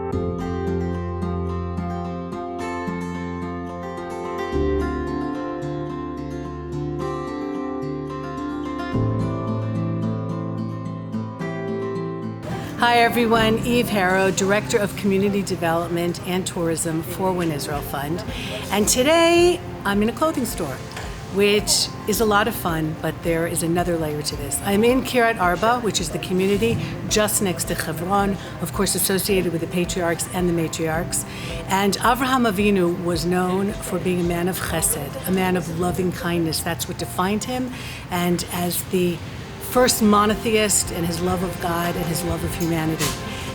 Hi everyone, Eve Harow, Director of Community Development and Tourism for Win Israel Fund. And today I'm in a clothing store, which is a lot of fun, but there is another layer to this. I'm in Kiryat Arba, which is the community just next to Hebron, of course associated with the patriarchs and the matriarchs. And Avraham Avinu was known for being a man of chesed, a man of loving kindness. That's what defined him. And as the first monotheist and his love of God and his love of humanity.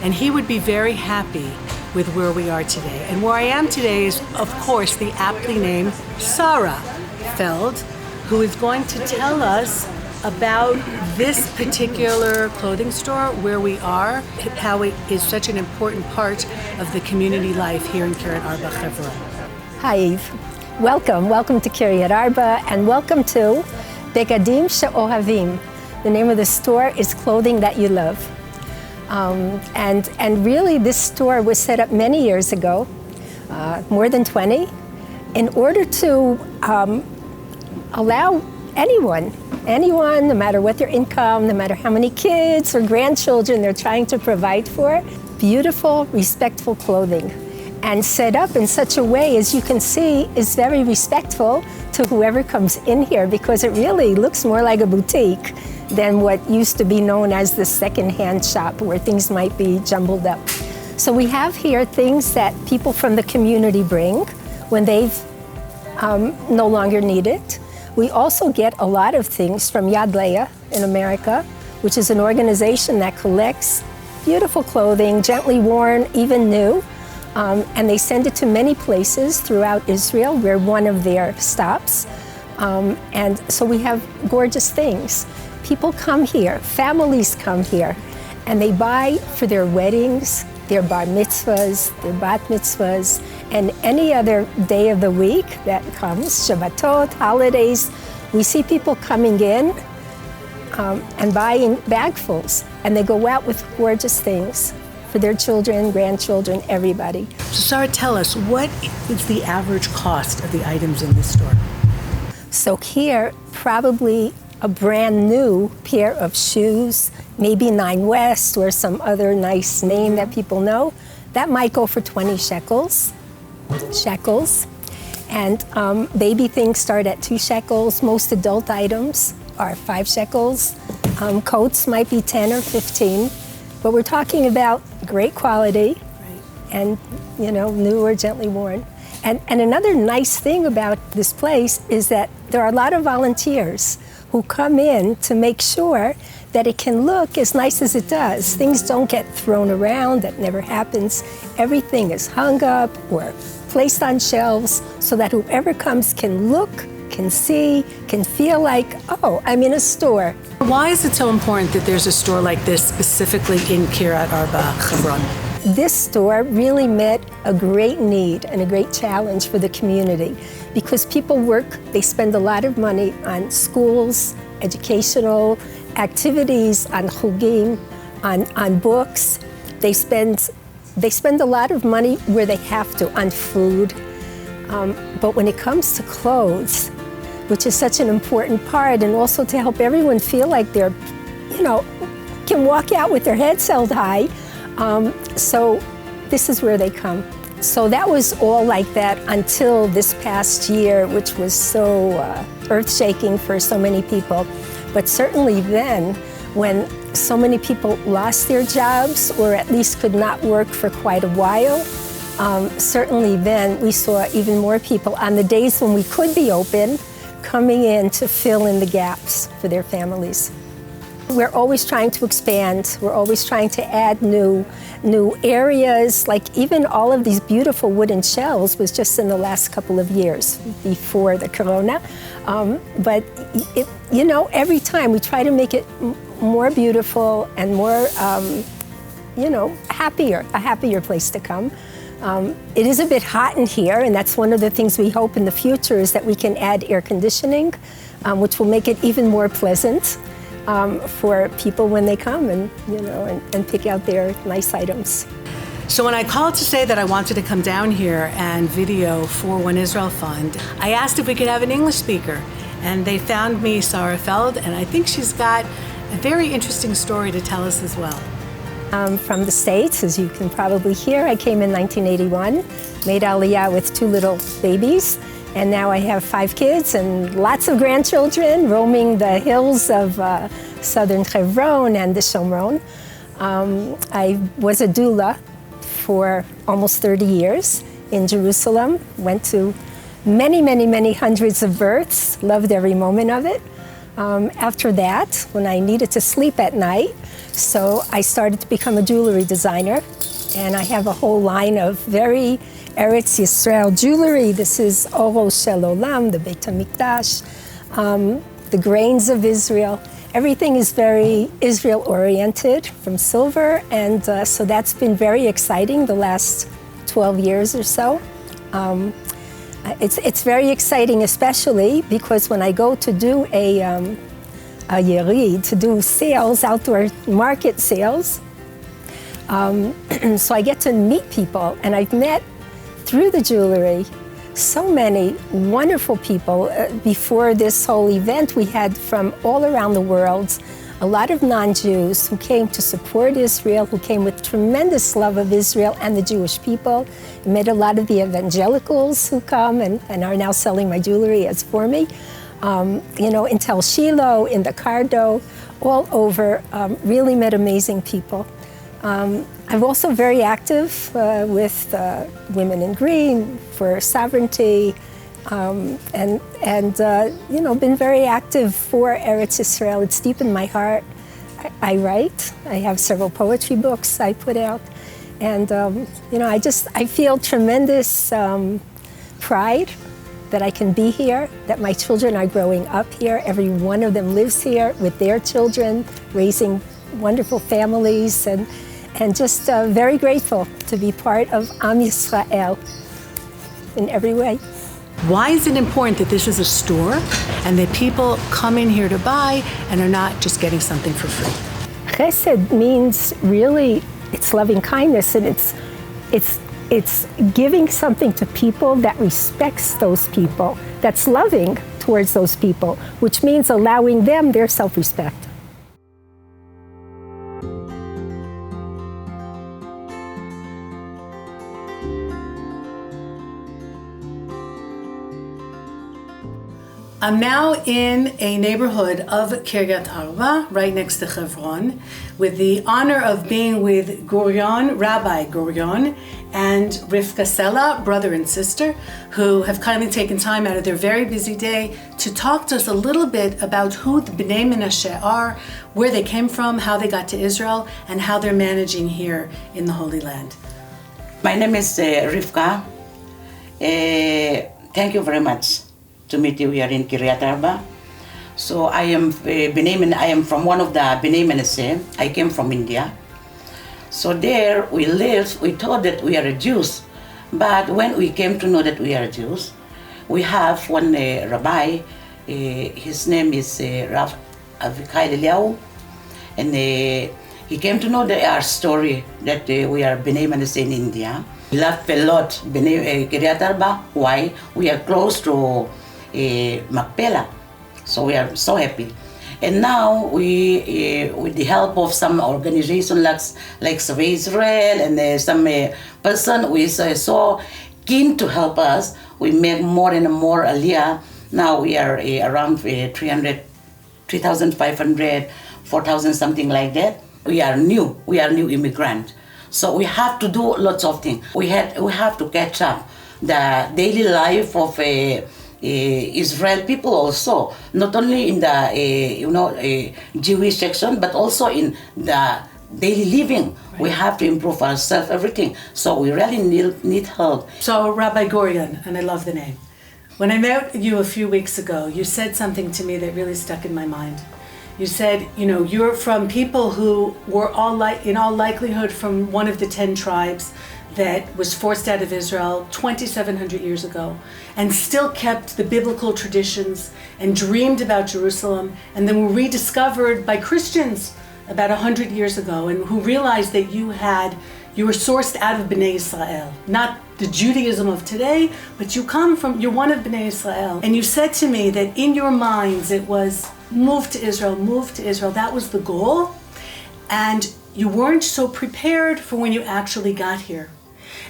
And he would be very happy with where we are today. And where I am today is, of course, the aptly named Sarah Feld, who is going to tell us about this particular clothing store, where we are, how it is such an important part of the community life here in Kiryat Arba, Hebron. Hi, Eve. Welcome to Kiryat Arba, and welcome to Begadim She'ohavim. The name of the store is Clothing That You Love. And really this store was set up many years ago, more than 20, in order to allow anyone, no matter what their income, no matter how many kids or grandchildren they're trying to provide for, beautiful, respectful clothing. And set up in such a way, as you can see, is very respectful to whoever comes in here, because it really looks more like a boutique than what used to be known as the second-hand shop, where things might be jumbled up. So we have here things that people from the community bring when they've no longer need it. We also get a lot of things from Yad Leah in America, which is an organization that collects beautiful clothing, gently worn, even new, and they send it to many places throughout Israel. We're one of their stops. And so we have gorgeous things. People come here, families come here, and they buy for their weddings, their bar mitzvahs, their bat mitzvahs, and any other day of the week that comes, Shabbatot, holidays. We see people coming in and buying bagfuls, and they go out with gorgeous things for their children, grandchildren, everybody. So Sarah, tell us, what is the average cost of the items in this store? So here, probably a brand new pair of shoes, maybe Nine West or some other nice name that people know, that might go for 20 shekels. And baby things start at 2 shekels. Most adult items are 5 shekels. Coats might be 10 or 15. But we're talking about great quality, right, and new or gently worn. And another nice thing about this place is that there are a lot of volunteers who come in to make sure that it can look as nice as it does. Things don't get thrown around, that never happens. Everything is hung up or placed on shelves so that whoever comes can look, can see, can feel like, oh, I'm in a store. Why is it so important that there's a store like this specifically in Kiryat Arba, Hebron? This store really met a great need and a great challenge for the community, because people work, they spend a lot of money on schools, educational activities, on chugim, on books. They spend a lot of money where they have to, on food. But when it comes to clothes, which is such an important part, and also to help everyone feel like they're, can walk out with their heads held high, so this is where they come. So that was all like that until this past year, which was so earth-shaking for so many people. But certainly then, when so many people lost their jobs or at least could not work for quite a while, certainly then we saw even more people on the days when we could be open, coming in to fill in the gaps for their families. We're always trying to expand. We're always trying to add new areas. Like even all of these beautiful wooden shells was just in the last couple of years before the corona. But every time we try to make it more beautiful and more, a happier place to come. It is a bit hot in here, and that's one of the things we hope in the future is that we can add air conditioning, which will make it even more pleasant for people when they come and pick out their nice items. So when I called to say that I wanted to come down here and video for One Israel Fund, I asked if we could have an English speaker. And they found me Sarah Feld, and I think she's got a very interesting story to tell us as well. From the States, as you can probably hear. I came in 1981, made Aliyah with 2 little babies, and now I have 5 kids and lots of grandchildren roaming the hills of southern Hebron and the Shomron. I was a doula for almost 30 years in Jerusalem, went to many, many, many hundreds of births, loved every moment of it. After that, when I needed to sleep at night, so I started to become a jewelry designer, and I have a whole line of very Eretz Yisrael jewelry. This is Harow Shel Olam, the Beit HaMikdash, the grains of Israel. Everything is very Israel-oriented from silver, and so that's been very exciting the last 12 years or so. It's very exciting, especially because when I go to do a yerid, to do sales, outdoor market sales, so I get to meet people, and I've met through the jewelry so many wonderful people. Before this whole event, we had from all around the world a lot of non-Jews who came to support Israel, who came with tremendous love of Israel and the Jewish people. I met a lot of the evangelicals who come and are now selling my jewelry as for me. In Tel Shiloh, in the Cardo, all over, really met amazing people. I'm also very active with Women in Green for sovereignty, and been very active for Eretz Yisrael. It's deep in my heart. I write. I have several poetry books I put out, and I feel tremendous pride that I can be here, that my children are growing up here. Every one of them lives here with their children, raising wonderful families, and just very grateful to be part of Am Yisrael in every way. Why is it important that this is a store and that people come in here to buy and are not just getting something for free? Chesed means really, it's loving kindness, and it's giving something to people that respects those people, that's loving towards those people, which means allowing them their self-respect. I'm now in a neighborhood of Kiryat Arba, right next to Hebron, with the honor of being with Rabbi Gurion, and Rivka Sela, brother and sister, who have kindly taken time out of their very busy day to talk to us a little bit about who the Bnai Menashe are, where they came from, how they got to Israel, and how they're managing here in the Holy Land. My name is Rivka. Thank you very much to meet you here in Kiryat Arba. So I am from one of the Bnai Menashe. I came from India. So there we lived, we thought that we are Jews. But when we came to know that we are Jews, we have one rabbi, his name is Rav Avraham Avinu, and he came to know our story that we are Bnai Menashe in India. We love a lot Kiryat Arba. Why? We are close to Makpela, so we are so happy. And now we, with the help of some organization like Save Israel and some person who is so keen to help us, we make more and more aliyah. Now we are around 3,500, 4,000, something like that. We are new immigrant. So we have to do lots of things. We have to catch up the daily life of Israel people also, not only in the Jewish section, but also in the daily living. Right. We have to improve ourselves, everything. So we really need help. So Rabbi Gurion, and I love the name. When I met you a few weeks ago, you said something to me that really stuck in my mind. You said, you're from people who were in all likelihood from one of the 10 tribes that was forced out of Israel 2,700 years ago, and still kept the biblical traditions and dreamed about Jerusalem, and then were rediscovered by Christians about 100 years ago, and who realized that you had you were sourced out of Bnei Israel, not the Judaism of today, but you're one of Bnei Israel. And you said to me that in your minds it was move to Israel, that was the goal. And you weren't so prepared for when you actually got here.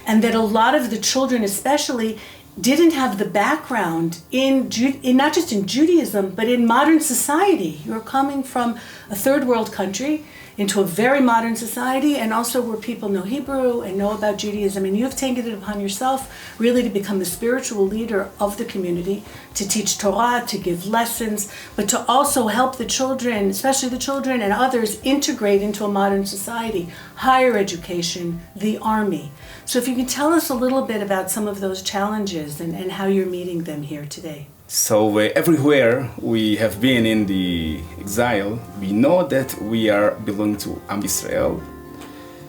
And that a lot of the children especially didn't have the background in not just in Judaism, but in modern society. You're coming from a third world country into a very modern society, and also where people know Hebrew and know about Judaism. And you've taken it upon yourself really to become the spiritual leader of the community, to teach Torah, to give lessons, but to also help the children, especially the children and others, integrate into a modern society, higher education, the army. So if you can tell us a little bit about some of those challenges and how you're meeting them here today. So everywhere we have been in the exile, we know that we are belong to Am Israel.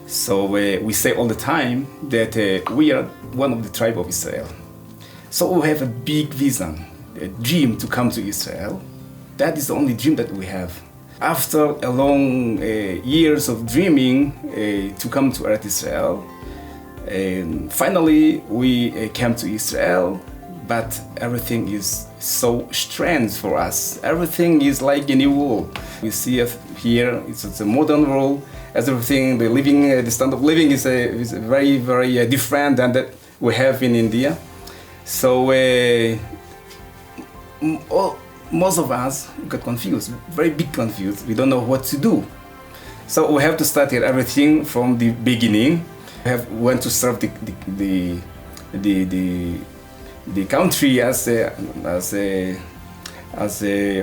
So we say all the time that we are one of the tribe of Israel. So we have a big vision, a dream to come to Israel. That is the only dream that we have. After a long years of dreaming to come to Eretz Israel, finally we came to Israel. But everything is so strange for us. Everything is like a new world. We see it here, it's a modern world. As everything, the standard of living is very, very different than that we have in India. So most of us got confused, very big confused. We don't know what to do. So we have to start here everything from the beginning. We want to serve the country as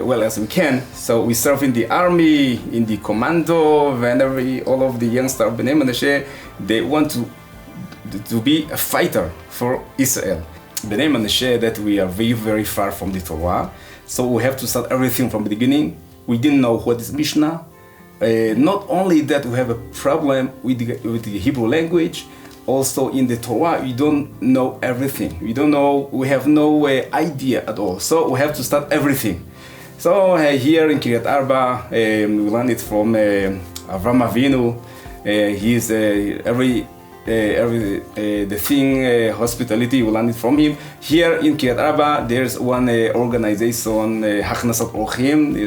well as we can. So we serve in the army, in the commando, and all of the youngsters of Bnai Menashe, they want to be a fighter for Israel. Bnai Menashe, that we are very, very far from the Torah, so we have to start everything from the beginning. We didn't know what is Mishnah. Not only that, we have a problem with the Hebrew language. Also in the Torah, we don't know everything. We have no idea at all. So we have to start everything. So here in Kiryat Arba, we learned it from Avraham Avinu. He's hospitality, we learned it from him. Here in Kiryat Arba, there's one organization, Haknasat Orchim.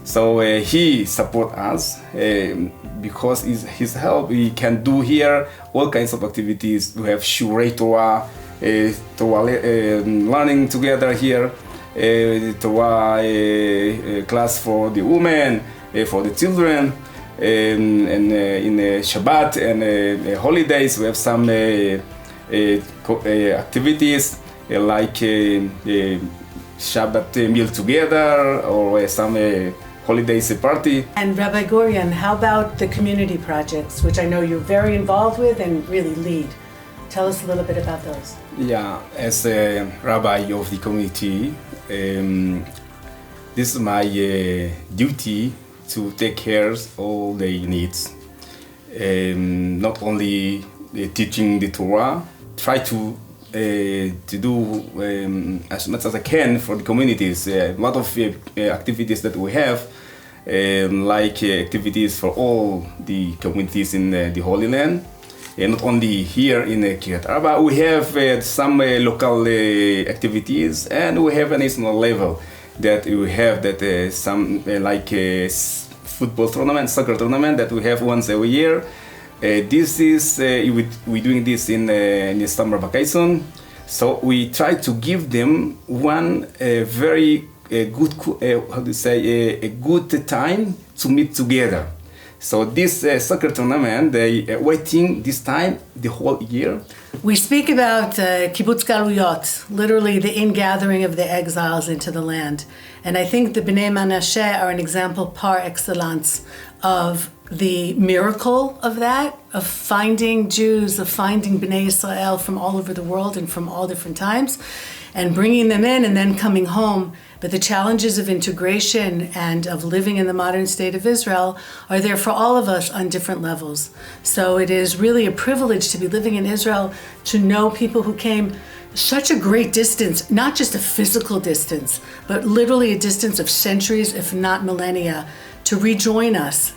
So he supports us. Because his help, we can do here all kinds of activities. We have Shurei Torah, learning together here, Torah class for the women, for the children, and in Shabbat and holidays we have some activities like Shabbat meal together or some holidays party. And Rabbi Gurian, how about the community projects, which I know you're very involved with and really lead? Tell us a little bit about those. Yeah, as a rabbi of the community, this is my duty to take care of all their needs. Not only teaching the Torah, try to do as much as I can for the communities. A lot of activities that we have, like activities for all the communities in the Holy Land. Not only here in Kiryat Arba, we have some local activities, and we have a national level that we have some like football tournament, soccer tournament that we have once every year. This is we're doing this in the summer vacation, so we try to give them one very good a good time to meet together. So this soccer tournament, they are waiting this time the whole year. We speak about kibbutz galuyot, literally the ingathering of the exiles into the land. And I think the Bnai Menashe are an example par excellence of the miracle of that, of finding Jews, of finding Bnei Israel from all over the world and from all different times, and bringing them in and then coming home. But the challenges of integration and of living in the modern state of Israel are there for all of us on different levels. So it is really a privilege to be living in Israel, to know people who came such a great distance, not just a physical distance, but literally a distance of centuries, if not millennia, to rejoin us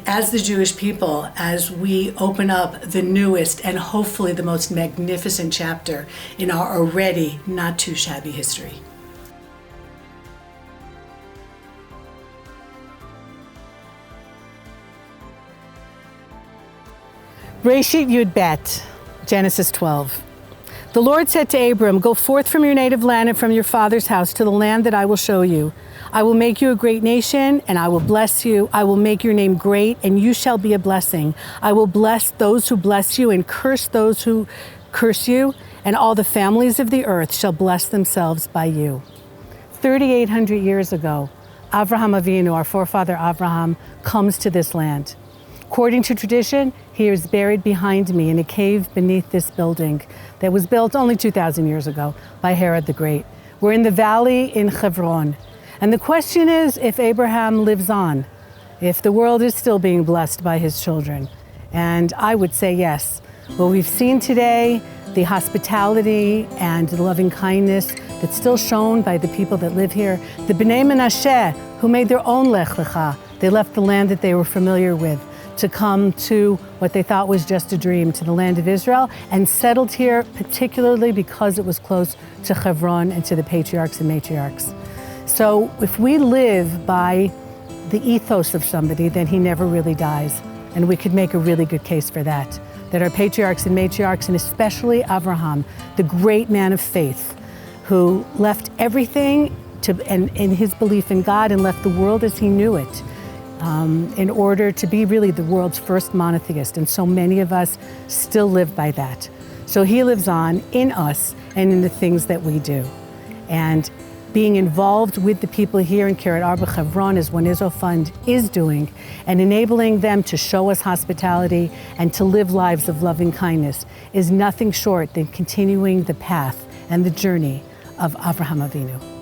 as the Jewish people, as we open up the newest and hopefully the most magnificent chapter in our already not too shabby history. Breshit Yud Bet, Genesis 12. The Lord said to Abram, "Go forth from your native land and from your father's house to the land that I will show you. I will make you a great nation, and I will bless you. I will make your name great, and you shall be a blessing. I will bless those who bless you and curse those who curse you, and all the families of the earth shall bless themselves by you." 3,800 years ago, Avraham Avinu, our forefather Avraham, comes to this land. According to tradition, he is buried behind me in a cave beneath this building that was built only 2,000 years ago by Herod the Great. We're in the valley in Hebron. And the question is if Abraham lives on, if the world is still being blessed by his children. And I would say yes. What we've seen today, the hospitality and the loving kindness that's still shown by the people that live here, the Bnai Menashe, who made their own Lech Lecha, they left the land that they were familiar with to come to what they thought was just a dream, to the land of Israel, and settled here particularly because it was close to Hebron and to the patriarchs and matriarchs. So if we live by the ethos of somebody, then he never really dies. And we could make a really good case for that our patriarchs and matriarchs, and especially Avraham, the great man of faith, who left everything and in his belief in God and left the world as he knew it, in order to be really the world's first monotheist. And so many of us still live by that. So he lives on in us and in the things that we do. And being involved with the people here in Kiryat Arba, Hebron, is what Israel Fund is doing, and enabling them to show us hospitality and to live lives of loving kindness is nothing short than continuing the path and the journey of Avraham Avinu.